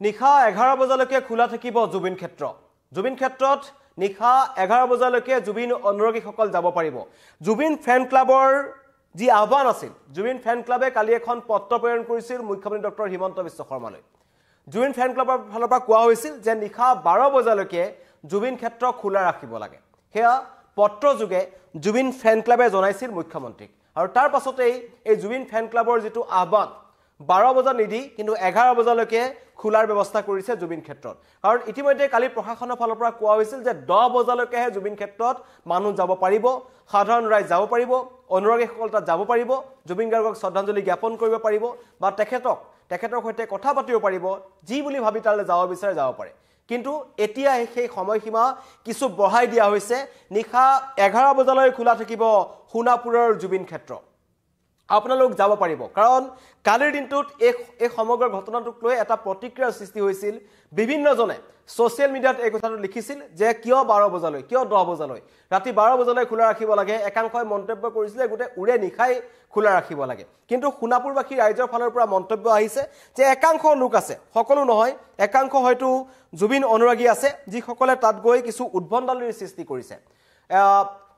নিশা 11 বজালৈকে খোলা থাকিব জুবিন ক্ষেত্ৰ জুবিন ক্ষেত্ৰত নিশা 11 বজালৈকে জুবিন অনুৰাগীসকল যাব পাৰিব জুবিন ফ্যান ক্লাবৰ যি আহ্বান আছিল জুবিন ফ্যান ক্লাবে কালি এখন পত্ৰ প্ৰেৰণ কৰিছিল মুখ্যমন্ত্ৰী ডক্টৰ হিমন্ত বিশ্ব শৰ্মালৈ জুবিন ফ্যান ক্লাবৰ ফালৰ পৰা কোৱা হৈছিল যে নিশা 12 বজালৈকে জুবিন ক্ষেত্ৰ খোলা ৰাখিব লাগে হেয়া পত্ৰ যোগে জুবিন ফ্যান ক্লাবে জনাইছিল মুখ্যমন্ত্ৰীক আৰু তাৰ পাছতেই এই জুবিন ফ্যান ক্লাবৰ যেটো আহ্বান 12 বজা নিদি কিন্তু 11 বজালৈকে খোলাৰ ব্যৱস্থা কৰিছে জুবিন ক্ষেত্ৰত কাৰণ ইতিমধ্যে কালি প্ৰশাসনৰ ফালৰ পৰা কোৱা হৈছিল যে 10 বজালৈকেহে জুবিন ক্ষেত্ৰত মানুহ যাব পাৰিব সাধাৰণ ৰাইজ যাব পাৰিব অনুৰাগীসকল তাত যাব পাৰিব জুবিন গাৰ্গক শ্ৰদ্ধাঞ্জলি জ্ঞাপন কৰিব পাৰিব বা তেখেতৰ সৈতে কথা পাতিব পাৰিব যি বুলি ভাবি তালৈ যাব বিচাৰে যাব পাৰে কিন্তু এতিয়া সেই সময়সীমা কিছু বঢ়াই দিয়া হৈছে নিশা 11 বজালৈ খোলা থাকিব সোণাপুৰৰ জুবিন ক্ষেত্ৰ আপোনালোক যাব পাৰিব কাৰণ কালিৰ দিনটোত এই সমগ্ৰ ঘটনাটোক লৈ এটা প্ৰতিক্ৰিয়াৰ সৃষ্টি হৈছিল বিভিন্নজনে সোশ্যাল মিডিয়াত এই কথাটো লিখিছিল যে কিয় 12 বজালৈ কিয় 10 বজালৈ ৰাতি 12 বজালৈ খোলা ৰাখিব লাগে একাংশই মন্তব্য কৰিছিল গুটে উৰে নিখাই খোলা ৰাখিব লাগে কিন্তু সোণাপুৰবাসী ৰাইজৰ ফালৰ পৰা মন্তব্য আহিছে যে একাংশ লোক আছে সকলো নহয় একাংশ হয়তো জুবিন অনুৰাগী আছে যি সকলে তাত গৈ কিছু উদ্ভণ্ডালিৰ সৃষ্টি কৰিছে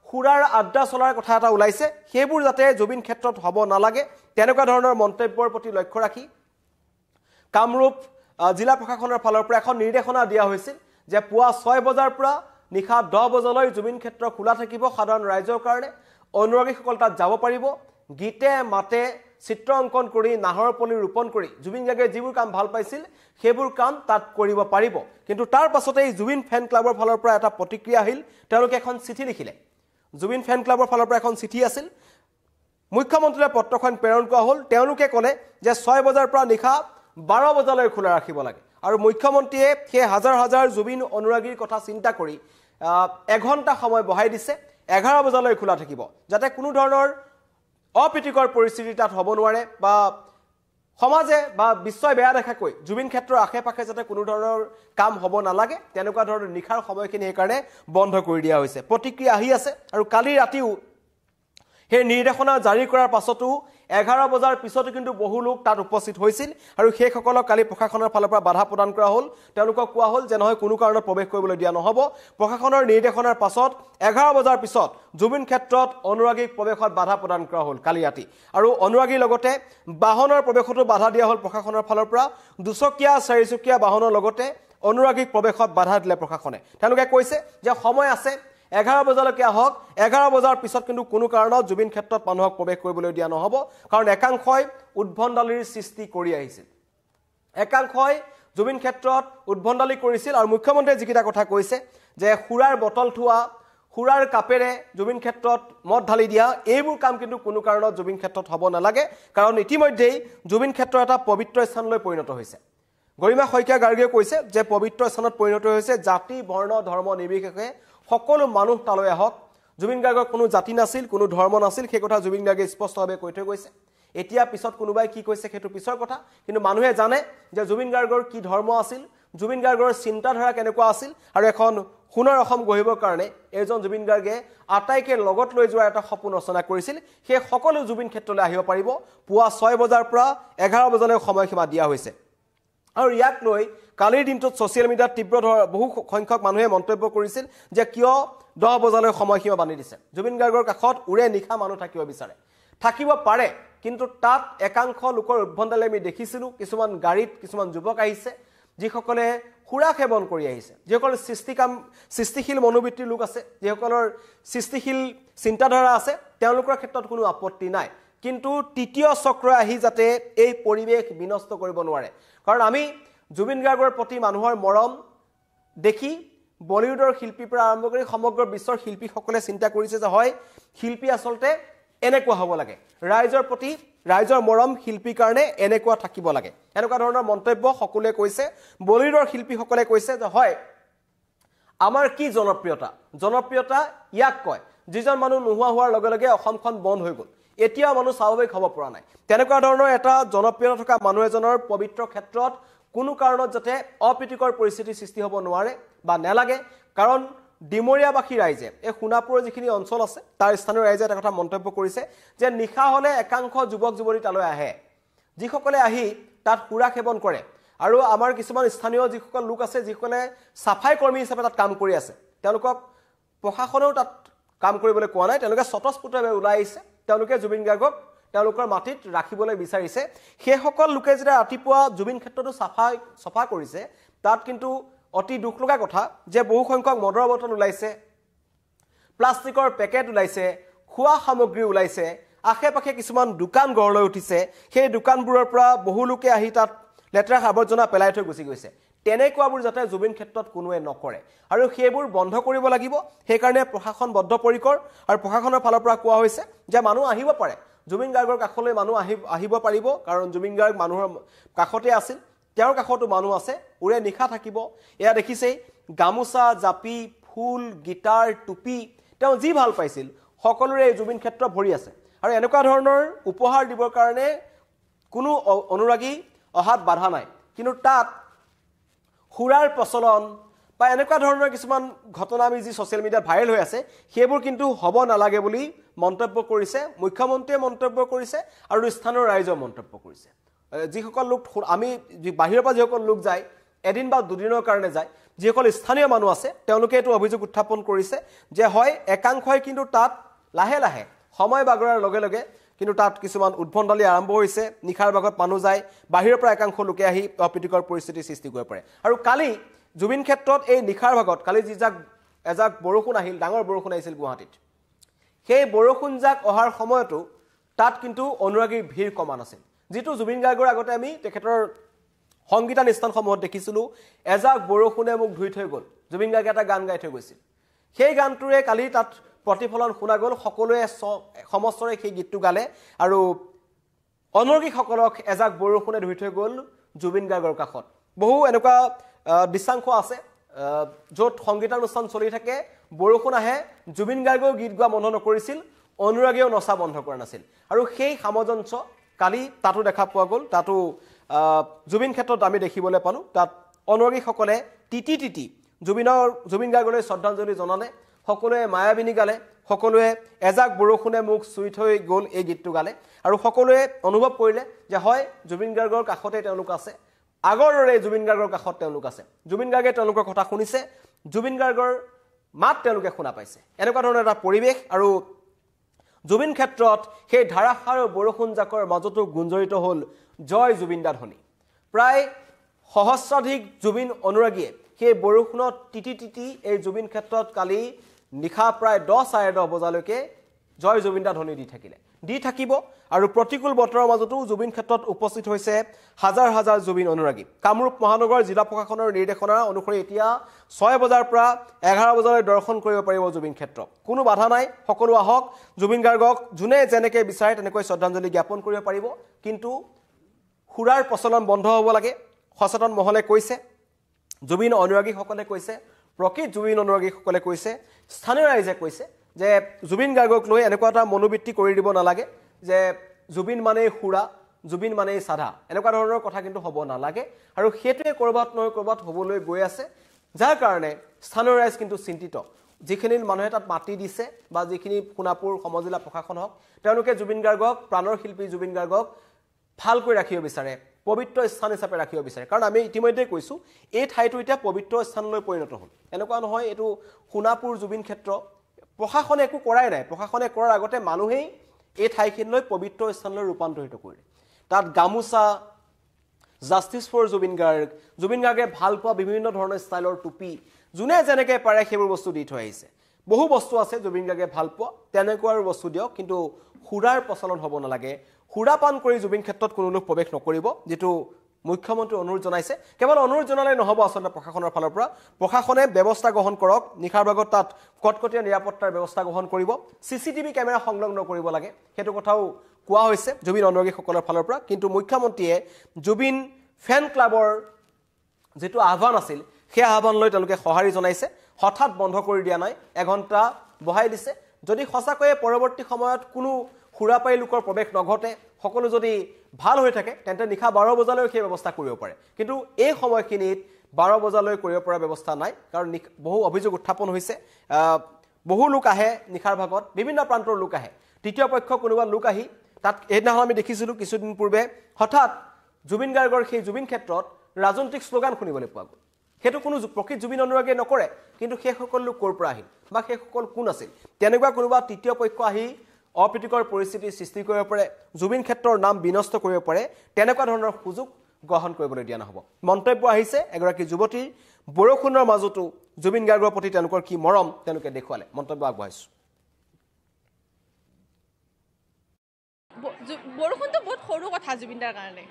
খুৰাৰ আড্ডা চলাৰ কথা এটা ওলাইছে হেবোৰ যাতে জুবিন ক্ষেত্ৰত হ'ব নালাগে তেনেকুৱা ধৰণৰ মন্তব্যৰ প্ৰতি লক্ষ্য ৰাখি কামৰূপ জিলা প্ৰশাসনৰ ফালৰ পৰা এখন নিৰ্দেশনা দিয়া হৈছিল যে পুৱা 6 বজাৰ পৰা নিশা 10 বজালৈ জুবিন ক্ষেত্ৰ খোলা থাকিব সাধাৰণ ৰাইজৰ কাৰণে অনুৰাগীসকল তাত যাব পাৰিব গীতে মাতে চিত্ৰ অংকন কৰি নাহৰ পলি ৰোপণ কৰি জুবিন গাৰ্গে যিবোৰ কাম ভাল পাইছিল সেইবোৰ কাম তাত কৰিব পাৰিব কিন্তু তাৰ পাছতেই জুবিন ফ্যান ক্লাবৰ ফালৰ পৰা এটা প্ৰতিক্ৰিয়া আহিল তেওঁলোকে এখন চিঠি লিখিলে জুবিন ফ্যান ক্লাবৰ ফালৰ পৰা এখন চিঠি আছিল মুখ্যমন্ত্ৰীৰ পত্ৰখন প্ৰেৰণ কৰা হ'ল তেওঁলোকে ক'লে যে 6 বজাৰ পৰা নিশা 12 বজালৈ খোলা ৰাখিব লাগে আৰু মুখ্যমন্ত্ৰীয়ে সেই হাজাৰ হাজাৰ জুবিন অনুৰাগীৰ কথা চিন্তা কৰি এঘণ্টা সময় বঢ়াই দিছে 11 বজালৈ খোলা থাকিব যাতে কোনো ধৰণৰ অপ্ৰীতিকৰ পৰিস্থিতি তাত হ'ব নোৱাৰে বা সমাজে বা বিশ্বই বেয়া দেখাকৈ জুবিন ক্ষেত্ৰৰ আশে-পাশে যাতে কোনো ধৰণৰ কাম হ'ব নালাগে তেনেকুৱা ধৰণৰ নিখাৰ সময়খিনি এই কাৰণে বন্ধ কৰি দিয়া হৈছে প্ৰতিক্ৰিয়া আহি আছে আৰু কালি ৰাতিও সেই নিৰ্দেশনা জাৰি কৰাৰ পাছতো 11 বজাৰ পিছতো কিন্তু বহু লোক তাত উপস্থিত হৈছিল আৰু সেই সকলক কালি প্ৰশাসনৰ ফালৰ পৰা বাধা প্ৰদান কৰা হ'ল তেওঁলোকক কোৱা হ'ল যে নহয় কোনো কাৰণত প্ৰৱেশ কৰিবলৈ দিয়া নহব প্ৰশাসনৰ নিৰ্দেশনাৰ পাছত 11 বজাৰ পিছত জুবিন ক্ষেত্ৰত অনুৰাগীক প্ৰৱেশত বাধা প্ৰদান কৰা হ'ল কালি ৰাতি আৰু অনুৰাগীৰ লগতে বাহনৰ প্ৰৱেশতো বাধা দিয়া হ'ল প্ৰশাসনৰ ফালৰ পৰা দুচকীয়া চাৰিচকীয়া বাহনৰ লগতে অনুৰাগীক প্ৰৱেশত বাধা দিলে প্ৰশাসনে তেওঁলোকে কৈছে যে সময় আছে 11 বজালৈকে আহক 11 বজাৰ পিছত কিন্তু কোনো কাৰণত জুবিন ক্ষেত্ৰত মানুহক প্ৰৱেশ কৰিবলৈ দিয়া নহব কাৰণ একাংশই উদ্ভণ্ডালিৰ সৃষ্টি কৰি আহিছিল একাংশই জুবিন ক্ষেত্ৰত উদ্ভণ্ডালি কৰিছিল আৰু মুখ্যমন্ত্ৰীয়ে যিকিটা কথা কৈছে যে খুৰাৰ বটল থোৱা খুৰাৰ কাপেৰে জুবিন ক্ষেত্ৰত মদ ঢালি দিয়া এইবোৰ কাম কিন্তু কোনো কাৰণত জুবিন ক্ষেত্ৰত হ'ব নালাগে কাৰণ ইতিমধ্যেই জুবিন ক্ষেত্ৰ এটা পবিত্ৰ স্থানলৈ পৰিণত হৈছে গৰিমা শইকীয়া গাৰ্গীয়ে কৈছে যে পবিত্ৰ স্থানত পৰিণত হৈছে জাতি বৰ্ণ ধৰ্ম নিৰ্বিশেষে সকলো মানুহ তালৈ আহক জুবিন গাৰ্গৰ কোনো জাতি নাছিল কোনো ধৰ্ম নাছিল সেই কথা জুবিন গাৰ্গে স্পষ্টভাৱে কৈ থৈ গৈছে এতিয়া পিছত কোনোবাই কি কৈছে সেইটো পিছৰ কথা কিন্তু মানুহে জানে যে জুবিন গাৰ্গৰ কি ধৰ্ম আছিল জুবিন গাৰ্গৰ চিন্তাধাৰা কেনেকুৱা আছিল আৰু এখন সোণৰ অসম গঢ়িবৰ কাৰণে এজন জুবিন গাৰ্গে আটাইকে লগত লৈ যোৱাৰ এটা সপোন ৰচনা কৰিছিল সেই সকলো জুবিন ক্ষেত্ৰলৈ আহিব পাৰিব পুৱা 6 বজাৰ পৰা 11 বজালৈ সময়সীমা দিয়া হৈছে আৰু ইয়াক লৈ কালিৰ দিনটোত সোশ্যাল মিডিয়াত তীব্ৰ বহু সংখ্যক মানুহে মন্তব্য কৰিছিল যে কিয় 10 বজালৈ সময়সীমা বান্ধি দিছে জুবিন গাৰ্গৰ কাষত উৰে নিখা মানুহ থাকিব বিচাৰে থাকিব পাৰে কিন্তু তাত একাংশ লোকৰ উদ্ভণ্ডালি আমি দেখিছিলো কিছুমান গাড়ীত কিছুমান যুৱক আহিছে যিসকলে খুৰা সেৱন কৰি আহিছে যিসকল সৃষ্টিশীল মনোবৃত্তিৰ লোক আছে যিসকলৰ সৃষ্টিশীল চিন্তাধাৰা আছে তেওঁলোকৰ ক্ষেত্ৰত কোনো আপত্তি নাই কিন্তু তৃতীয় চক্ৰ আহি যাতে এই পৰিৱেশ বিনষ্ট কৰিব নোৱাৰে কাৰণ আমি জুবিন গাৰ্গৰ প্ৰতি মানুহৰ মৰম দেখি বলিউডৰ শিল্পীৰ পৰা আৰম্ভ কৰি সমগ্ৰ বিশ্বৰ শিল্পীসকলে চিন্তা কৰিছে যে হয় শিল্পী আসলতে এনেকুৱা হ'ব লাগে ৰাইজৰ প্ৰতি ৰাইজৰ মৰম শিল্পীৰ কাৰণে এনেকুৱা থাকিব লাগে এনেকুৱা ধৰণৰ মন্তব্য সকলোৱে কৈছে বলিউডৰ শিল্পীসকলে কৈছে যে হয় আমাৰ কি জনপ্ৰিয়তা ইয়াক কয় যিজন মানুহ নোহোৱা হোৱাৰ লগে লগে অসমখন বন্ধ হৈ গ'ল এতিয়া মানুহ স্বাভাৱিক হ'ব পৰা নাই তেনেকুৱা ধৰণৰ এটা জনপ্ৰিয়তা থকা মানুহ এজনৰ পবিত্ৰ ক্ষেত্ৰত কোনো কাৰণত যাতে অপ্ৰীতিকৰ পৰিস্থিতি সৃষ্টি হ'ব নোৱাৰে বা নেলাগে কাৰণ ডিমৰিয়াবাসী ৰাইজে এই সোণাপুৰৰ যিখিনি অঞ্চল আছে তাৰ স্থানীয় ৰাইজে এটা কথা মন্তব্য কৰিছে যে নিশা হলে একাংশ যুৱক যুৱতী তালৈ আহে যিসকলে আহি তাত খুৰা সেৱন কৰে আৰু আমাৰ কিছুমান স্থানীয় যিসকল লোক আছে যিসকলে সাফাই কৰ্মী হিচাপে তাত কাম কৰি আছে তেওঁলোকক প্ৰশাসনেও তাত কাম কৰিবলৈ কোৱা নাই তেওঁলোকে স্বতঃস্ফূৰ্তভাৱে ওলাই আহিছে তেওঁলোকে জুবিন গাৰ্গক তেওঁলোকৰ মাটিত ৰাখিবলৈ বিচাৰিছে সেই সকল লোকে যেতিয়া ৰাতিপুৱা জুবিন ক্ষেত্ৰটো সফা কৰিছে তাত কিন্তু অতি দুখ লগা কথা যে বহু সংখ্যক মদৰ বটল ওলাইছে প্লাষ্টিকৰ পেকেট ওলাইছে খোৱা সামগ্ৰী ওলাইছে আশে-পাশে কিছুমান দোকান গঢ়লৈ উঠিছে সেই দোকানবোৰৰ পৰা বহু লোকে আহি তাত লেতেৰা আৱৰ্জনা পেলাই থৈ গুচি গৈছে তেনেকুৱাবোৰ যাতে জুবিন ক্ষেত্ৰত কোনোৱে নকৰে আৰু সেইবোৰ বন্ধ কৰিব লাগিব সেই কাৰণে প্ৰশাসন বদ্ধপৰিকৰ আৰু প্ৰশাসনৰ ফালৰ পৰা কোৱা হৈছে যে মানুহ আহিব পাৰে জুবিন গাৰ্গৰ কাষলৈ মানুহ আহিব পাৰিব কাৰণ জুবিন গাৰ্গ মানুহৰ কাষতে আছিল তেওঁৰ কাষতো মানুহ আছে উৰে নিখা থাকিব এয়া দেখিছেই গামোচা জাপি ফুল গিটাৰ টুপি তেওঁ যি ভাল পাইছিল সকলোৰে জুবিন ক্ষেত্ৰ ভৰি আছে আৰু এনেকুৱা ধৰণৰ উপহাৰ দিবৰ কাৰণে কোনো অনুৰাগী অহাত বাধা নাই কিন্তু তাত হুৰাৰ প্ৰচলন বা এনেকুৱা ধৰণৰ কিছুমান ঘটনা আমি যি ছ'চিয়েল মিডিয়াত ভাইৰেল হৈ আছে সেইবোৰ কিন্তু হ'ব নালাগে বুলি মন্তব্য কৰিছে মুখ্যমন্ত্ৰীয়ে মন্তব্য কৰিছে আৰু স্থানীয় ৰাইজেও মন্তব্য কৰিছে যিসকল লোক আমি বাহিৰৰ পৰা যিসকল লোক যায় এদিন বা দুদিনৰ কাৰণে যায় যিসকল স্থানীয় মানুহ আছে তেওঁলোকে এইটো অভিযোগ উত্থাপন কৰিছে যে হয় একাংশই কিন্তু তাত লাহে লাহে সময় বাগৰাৰ লগে লগে কিন্তু তাত কিছুমান উদ্ভণ্ডালি আৰম্ভ হৈছে নিখাৰ ভাগত মানুহ যায় বাহিৰৰ পৰা একাংশ লোকে আহি অপ্ৰীতিকৰ পৰিস্থিতিৰ সৃষ্টি কৰিব পাৰে আৰু কালি জুবিন ক্ষেত্ৰত এই নিখাৰ ভাগত কালি এজাক বৰষুণ আহিল ডাঙৰ বৰষুণ আহিছিল গুৱাহাটীত সেই বৰষুণজাক অহাৰ সময়তো তাত কিন্তু অনুৰাগীৰ ভিৰ কমা নাছিল যিটো জুবিন গাৰ্গৰ আগতে আমি তেখেতৰ সংগীতানুষ্ঠানসমূহত দেখিছিলোঁ এজাক বৰষুণে মোক ধুই থৈ গ'ল জুবিন গাৰ্গে এটা গান গাই থৈ গৈছিল সেই গানটোৰে কালি তাত প্ৰতিফলন শুনা গ'ল সকলোৱে সমস্তৰে সেই গীতটো গালে আৰু অনুৰাগীসকলক এজাক বৰষুণে ধুই থৈ গ'ল জুবিন গাৰ্গৰ কাষত বহু এনেকুৱা দৃশ্যাংশ আছে য'ত সংগীতানুষ্ঠান চলি থাকে বৰষুণ আহে জুবিন গাৰ্গেও গীত গোৱা বন্ধ নকৰিছিল অনুৰাগীয়েও নচা বন্ধ কৰা নাছিল আৰু সেই সামঞ্জস্য কালি তাতো দেখা পোৱা গ'ল তাতো জুবিন ক্ষেত্ৰত আমি দেখিবলৈ পালোঁ তাত অনুৰাগীসকলে তিতি জুবিন গাৰ্গলৈ শ্ৰদ্ধাঞ্জলি জনালে সকলোৱে মায়াবিনী গালে সকলোৱে এজাক বৰষুণে মোক চুই থৈ গ'ল এই গীতটো গালে আৰু সকলোৱে অনুভৱ কৰিলে যে হয় জুবিন গাৰ্গৰ কাষতে তেওঁলোক আছে আগৰ দৰে জুবিন গাৰ্গৰ কাষত তেওঁলোক আছে জুবিন গাৰ্গে তেওঁলোকৰ কথা শুনিছে জুবিন গাৰ্গৰ মাত তেওঁলোকে শুনা পাইছে এনেকুৱা ধৰণৰ এটা পৰিৱেশ আৰু জুবিন ক্ষেত্ৰত সেই ধাৰাসাৰ বৰষুণ জাকৰ মাজতো গুঞ্জৰিত হ'ল জয় জুবিন দা ধ্বনি প্ৰায় সহস্ৰাধিক জুবিন অনুৰাগীয়ে সেই বৰষুণত তিতি এই জুবিন ক্ষেত্ৰত কালি নিশা প্ৰায় 10:30 বজালৈকে জয় জুবিন দা ধ্বনি দি থাকিব আৰু প্ৰতিকূল বতৰৰ মাজতো জুবিন ক্ষেত্ৰত উপস্থিত হৈছে হাজাৰ হাজাৰ জুবিন অনুৰাগী কামৰূপ মহানগৰ জিলা প্ৰশাসনৰ নিৰ্দেশনা অনুসৰি এতিয়া 6 বজাৰ পৰা 11 বজালৈ দৰ্শন কৰিব পাৰিব জুবিন ক্ষেত্ৰ কোনো বাধা নাই সকলো আহক জুবিন গাৰ্গক যোনে যেনেকৈ বিচাৰে তেনেকৈ শ্ৰদ্ধাঞ্জলি জ্ঞাপন কৰিব পাৰিব কিন্তু হুৰাৰ প্ৰচলন বন্ধ হ'ব লাগে সচেতন মহলে কৈছে জুবিন অনুৰাগীসকলে কৈছে প্ৰকৃত জুবিন অনুৰাগীসকলে কৈছে স্থানীয় ৰাইজে কৈছে যে জুবিন গাৰ্গক লৈ এনেকুৱা এটা মনোবৃত্তি কৰি দিব নালাগে যে জুবিন মানেই হুৰা জুবিন মানেই সাধা এনেকুৱা ধৰণৰ কথা কিন্তু হ'ব নালাগে আৰু সেইটোৱে কৰবাত নহয় কৰবাত হ'বলৈ গৈ আছে যাৰ কাৰণে স্থানীয় ৰাইজ কিন্তু চিন্তিত যিখিনি মানুহে তাত মাটি দিছে বা যিখিনি সোণাপুৰ সমজিলা প্ৰশাসন হওক তেওঁলোকে জুবিন গাৰ্গক প্ৰাণৰ শিল্পী জুবিন গাৰ্গক ভালকৈ ৰাখিব বিচাৰে পবিত্ৰ স্থান হিচাপে ৰাখিব বিচাৰে কাৰণ আমি ইতিমধ্যে কৈছোঁ এই ঠাইটো এতিয়া পবিত্ৰ স্থানলৈ পৰিণত হ'ল এনেকুৱা নহয় এইটো সোণাপুৰ জুবিন ক্ষেত্ৰ প্ৰশাসনে একো কৰাই নাই প্ৰশাসনে কৰাৰ আগতে মানুহেই এই ঠাইখিনিলৈ পবিত্ৰ স্থানলৈ ৰূপান্তৰিত কৰিলে তাত গামোচা জাষ্টিছ ফৰ জুবিন গাৰ্গে ভাল পোৱা বিভিন্ন ধৰণৰ ষ্টাইলৰ টুপি যোনে যেনেকৈ পাৰে সেইবোৰ বস্তু দি থৈ আহিছে বহু বস্তু আছে জুবিন গাৰ্গে ভাল পোৱা তেনেকুৱা বস্তু দিয়ক কিন্তু হুৰাৰ প্ৰচলন হ'ব নালাগে হুৰাপান কৰি জুবিন ক্ষেত্ৰত কোনো লোক প্ৰৱেশ নকৰিব যেটো মুখ্যমন্ত্ৰী অনুৰোধ জনাইছে কেৱল অনুৰোধ জনালে নহব আসলে প্ৰশাসনৰ ফালৰ পৰা প্ৰশাসনে ব্যৱস্থা গ্ৰহণ কৰক নিখাৰ ভাগত তাত কটকটীয়া নিৰাপত্তাৰ ব্যৱস্থা গ্ৰহণ কৰিব সিসিটিভি কেমেৰা সংলগ্ন কৰিব লাগে হেতু কথাও কোৱা হৈছে জুবিন অনুৰাগীসকলৰ ফালৰ পৰা কিন্তু মুখ্যমন্ত্ৰীয়ে জুবিন ফ্যান ক্লাবৰ যেটো আহ্বান আছিল সেই আহ্বানলৈ তেওঁলোকে সহাৰি জনাইছে হঠাৎ বন্ধ কৰি দিয়া নাই এঘণ্টা বহাই দিছে যদি সঁচাকৈয়ে পৰৱৰ্তী সময়ত কোনো হুৰাপাই লোকৰ প্ৰৱেশ নঘটে সকলো যদি ভাল হৈ থাকে তেন্তে নিখা 12 বজালৈ সেই ব্যৱস্থা কৰিব পাৰে কিন্তু এই সময়খিনিত 12 বজালৈ কৰিব পৰা ব্যৱস্থা নাই কাৰণ বহু অভিযোগ উত্থাপন হৈছে বহু লোক আহে নিখাৰ ভাগত বিভিন্ন প্ৰান্তৰ লোক আহে তৃতীয় পক্ষ কোনোবা লোক আহি তাত এদিনাখন আমি দেখিছিলোঁ কিছুদিন পূৰ্বে হঠাৎ জুবিন গাৰ্গৰ সেই জুবিন ক্ষেত্ৰত ৰাজনৈতিক শ্লোগান শুনিবলৈ পোৱা গ'ল সেইটো কোনো প্ৰকৃত জুবিন অনুৰাগীয়ে নকৰে কিন্তু সেই সকল লোক ক'ৰ পৰা আহিল বা সেই সকল কোন আছিল তেনেকুৱা কোনোবা তৃতীয় পক্ষ আহি অপ্ৰীতিকৰ পৰিস্থিতি সৃষ্টি কৰিব পাৰে জুবিন ক্ষেত্ৰৰ নাম বিনষ্ট কৰিব পাৰে তেনেকুৱা ধৰণৰ সুযোগ গ্ৰহণ কৰিবলৈ দিয়া নহ'ব মন্তব্য আহিছে এগৰাকী যুৱতীৰ বৰষুণৰ মাজতো জুবিন গাৰ্গৰ প্ৰতি তেওঁলোকৰ কি মৰম তেওঁলোকে দেখুৱালে মন্তব্য আগবঢ়াইছো বৰষুণটো বহুত সৰু কথা জুবিনদাৰ কাৰণে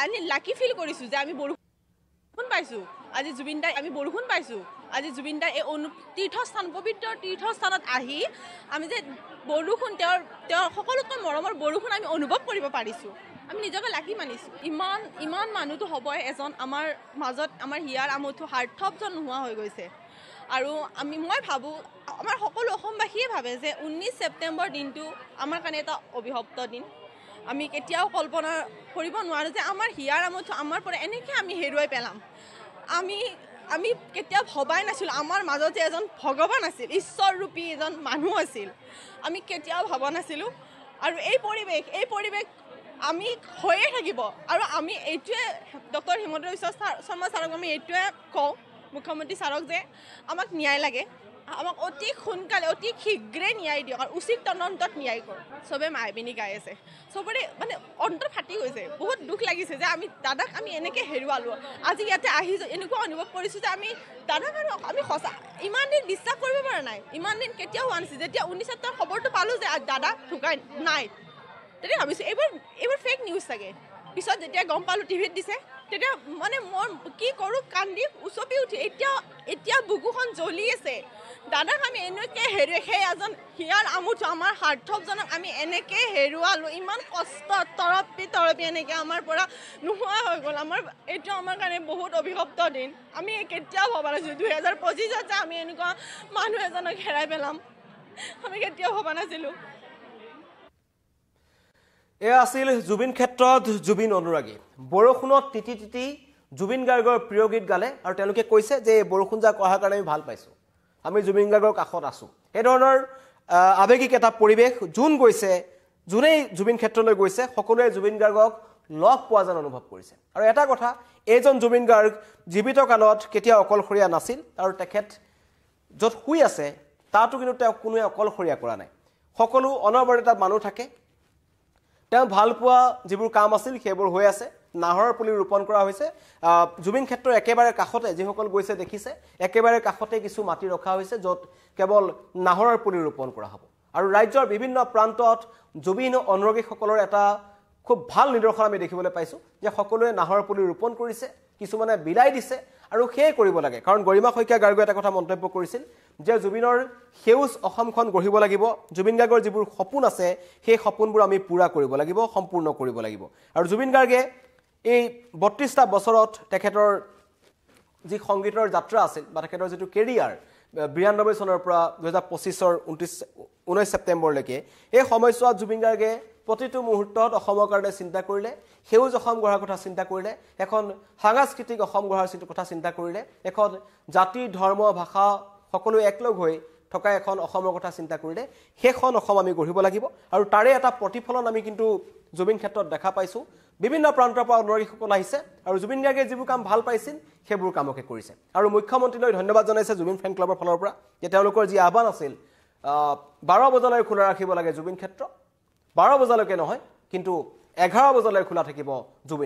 আমি লাকি ফিল কৰিছোঁ যে আমি বৰষুণ পাইছোঁ আজি জুবিনদাৰ আমি বৰষুণ পাইছোঁ আজি জুবিনদাৰ এই তীৰ্থস্থান পবিত্ৰ তীৰ্থস্থানত আহি আমি যে বৰষুণ তেওঁৰ সকলোতকৈ মৰমৰ বৰষুণ আমি অনুভৱ কৰিব পাৰিছোঁ আমি নিজকে লাকি মানিছোঁ ইমান মানুহটো হ'বই এজন আমাৰ মাজত আমাৰ হিয়াৰ আমঠু সাৰ্থকজন নোহোৱা হৈ গৈছে আৰু মই ভাবোঁ আমাৰ সকলো অসমবাসীয়ে ভাবে যে 19 ছেপ্টেম্বৰ দিনটো আমাৰ কাৰণে এটা অভিশপ্ত দিন আমি কেতিয়াও কল্পনা কৰিব নোৱাৰোঁ যে আমাৰ হিয়াৰ আমঠু আমাৰ পৰা এনেকৈ আমি হেৰুৱাই পেলাম আমি কেতিয়াও ভবাই নাছিলোঁ আমাৰ মাজত যে এজন ভগৱান আছিল ঈশ্বৰৰূপী এজন মানুহ আছিল আমি কেতিয়াও ভবা নাছিলোঁ আৰু এই পৰিৱেশ আমি হৈয়ে থাকিব আৰু আমি এইটোৱে ডক্টৰ হিমন্ত বিশ্ব শৰ্মা ছাৰক আমি এইটোৱে কওঁ মুখ্যমন্ত্ৰী ছাৰক যে আমাক ন্যায় লাগে আমাক অতি সোনকালে অতি শীঘ্ৰে ন্যায় দিয়ক আৰু উচিত তদন্তত ন্যায় কৰক চবে মায়াবিনী গাই আছে চবৰে মানে অন্তৰ ফাটি গৈছে বহুত দুখ লাগিছে যে আমি দাদাক আমি এনেকৈ হেৰুৱালোঁ আজি ইয়াতে আহি এনেকুৱা অনুভৱ কৰিছোঁ যে আমি দাদাক আৰু আমি সঁচা ইমান দিন বিশ্বাস কৰিব পৰা নাই ইমান দিন কেতিয়াও হোৱা নাছিল যেতিয়া 19 ছেপ্টেম্বৰ খবৰটো পালোঁ যে দাদা ঢুকাই নাই তেতিয়া ভাবিছোঁ এইবাৰ ফেক নিউজ চাগে পিছত যেতিয়া গম পালোঁ টিভিত দিছে তেতিয়া মানে মই কি কৰোঁ কান্দি উচপি উঠি এতিয়া বুকুখন জ্বলি আছে দাদাক আমি এনেকৈ সেই এজন হিয়াৰ আমঠু আমাৰ সাৰ্থকজনক আমি এনেকৈ হেৰুৱালোঁ ইমান কষ্ট তৰপি এনেকৈ আমাৰ পৰা নোহোৱা হৈ গ'ল এইটো আমাৰ কাৰণে বহুত অভিশপ্ত দিন আমি কেতিয়াও ভবা নাছিলোঁ 2025 যে আমি এনেকুৱা মানুহ এজনক হেৰাই পেলাম আমি কেতিয়াও ভবা নাছিলোঁ এয়া আছিল জুবিন ক্ষেত্ৰত জুবিন অনুৰাগী বৰষুণত তিতি জুবিন গাৰ্গৰ প্ৰিয় গীত গালে আৰু তেওঁলোকে কৈছে যে বৰষুণ যাক অহাৰ কাৰণে আমি ভাল পাইছোঁ আমি জুবিন গাৰ্গৰ কাষত আছোঁ এই ধৰণৰ আৱেগিক এটা পৰিৱেশ যোনেই জুবিন ক্ষেত্ৰলৈ গৈছে সকলোৱে জুবিন গাৰ্গক লগ পোৱা যেন অনুভৱ কৰিছে আৰু এটা কথা এইজন জুবিন গাৰ্গ জীৱিত কালত কেতিয়াও অকলশৰীয়া নাছিল আৰু তেখেত য'ত শুই আছে তাতো কিন্তু তেওঁ কোনোৱে অকলশৰীয়া কৰা নাই সকলো অনবৰতে তাত মানুহ থাকে তেওঁ ভাল পোৱা যিবোৰ কাম আছিল সেইবোৰ হৈ আছে নাহৰৰ পুলি ৰোপণ কৰা হৈছে জুবিন ক্ষেত্ৰৰ একেবাৰে কাষতে যিসকল গৈছে দেখিছে একেবাৰে কাষতে কিছু মাটি ৰখা হৈছে য'ত কেৱল নাহৰৰ পুলি ৰোপণ কৰা হ'ব আৰু ৰাজ্যৰ বিভিন্ন প্ৰান্তত জুবিন অনুৰাগীসকলৰ এটা খুব ভাল নিদৰ্শন আমি দেখিবলৈ পাইছোঁ যে সকলোৱে নাহৰৰ পুলি ৰোপণ কৰিছে কিছুমানে বিলাই দিছে আৰু সেয়ে কৰিব লাগে কাৰণ গৰিমা শইকীয়া গাৰ্গে এটা কথা মন্তব্য কৰিছিল যে জুবিনৰ সেউজ অসমখন গঢ়িব লাগিব জুবিন গাৰ্গৰ যিবোৰ সপোন আছে সেই সপোনবোৰ আমি পূৰা কৰিব লাগিব সম্পূৰ্ণ কৰিব লাগিব আৰু জুবিন গাৰ্গে এই 32টা বছৰত তেখেতৰ যি সংগীতৰ যাত্ৰা আছিল বা তেখেতৰ যিটো কেৰিয়াৰ 92 চনৰ পৰা 2025 19 ছেপ্টেম্বৰলৈকে এই সময়ছোৱাত জুবিন গাৰ্গে প্ৰতিটো মুহূৰ্তত অসমৰ কাৰণে চিন্তা কৰিলে সেউজ অসম গঢ়াৰ কথা চিন্তা কৰিলে এখন সাংস্কৃতিক অসম গঢ়াৰ কথা চিন্তা কৰিলে এখন জাতি ধৰ্ম ভাষা সকলো একলগ হৈ থকা এখন অসমৰ কথা চিন্তা কৰিলে সেইখন অসম আমি গঢ়িব লাগিব আৰু তাৰে এটা প্ৰতিফলন আমি কিন্তু জুবিন ক্ষেত্ৰত দেখা পাইছোঁ বিভিন্ন প্ৰান্তৰ পৰা অনুৰাগীসকল আহিছে আৰু জুবিন গাৰ্গে যিবোৰ কাম ভাল পাইছিল সেইবোৰ কামকে কৰিছে আৰু মুখ্যমন্ত্ৰীলৈ ধন্যবাদ জনাইছে জুবিন ফেন ক্লাবৰ ফালৰ পৰা যে তেওঁলোকৰ যি আহ্বান আছিল 12 বজালৈ খোলা ৰাখিব লাগে জুবিন ক্ষেত্ৰ 12 বজালৈকে নহয় কিন্তু 11 বজালৈ খোলা থাকিব জুবিন